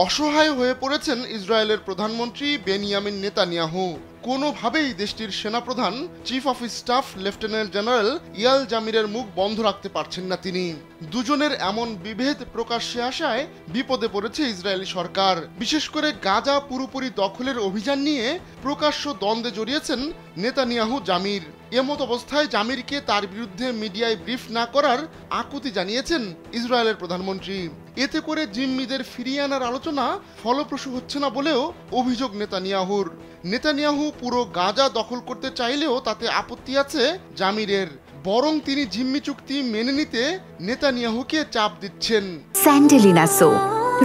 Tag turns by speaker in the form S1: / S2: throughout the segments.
S1: অসহায় হয়ে পড়েছেন ইসরায়েলের প্রধানমন্ত্রী বেনিয়ামিন নেতানিয়াহু। কোনোভাবেই দেশটির সেনাপ্রধান chief of staff lieutenant general Eyal জামিরের মুখ বন্ধ রাখতে পারছেন না তিনি। দুজনের এমন বিভেদ প্রকাশ্যে আসায় বিপদে পড়েছে ইসরায়েলি সরকার। বিশেষ করে গাজা পুরোপুরি দখলের অভিযান নিয়ে প্রকাশ্য দ্বন্দ্বে জড়িয়েছেন নেতানিয়াহু জামির। এমত অবস্থায় জামিরকে তার বিরুদ্ধে মিডিয়ায় ব্রিফ না করার আকুতি জানিয়েছেন ইসরায়েলের প্রধানমন্ত্রী। এতে করে জিম্মিদের ফিরিয়ে আনার আলোচনা ফলপ্রসূ হচ্ছে না বলেও অভিযোগ নেতানিয়াহুর। নেতানিয়াহু পুরো গাজা দখল করতে চাইলেও তাতে আপত্তি আছে জামিরের, বরং তিনি জিম্মি চুক্তি মেনে নিতে নেতানিয়াহুকে চাপ দিচ্ছেন।
S2: স্যান্ডেলিনা সো,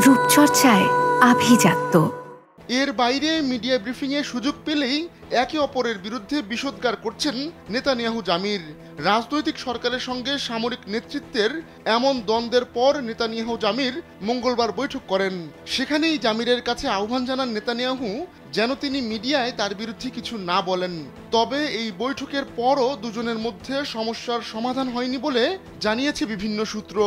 S2: রূপচর্চায় আভিজাত্য।
S1: এর বাইরে মিডিয়া ব্রিফিংয়ে সুযোগ পেলেই একে অপরের বিরুদ্ধে বিষোদ্গার করছেন নেতানিয়াহু জামির। রাজনৈতিক সরকারের সঙ্গে সামরিক নেতৃত্বের এমন দ্বন্দ্বের পর নেতানিয়াহু জামির মঙ্গলবার বৈঠক করেন। সেখানেই জামিরের কাছে আহ্বান জানান নেতানিয়াহু যেন তিনি মিডিয়ায় তার বিরুদ্ধে কিছু না বলেন। তবে এই বৈঠকের পরও দুজনের মধ্যে সমস্যার সমাধান হয়নি বলে জানিয়েছে বিভিন্ন সূত্র।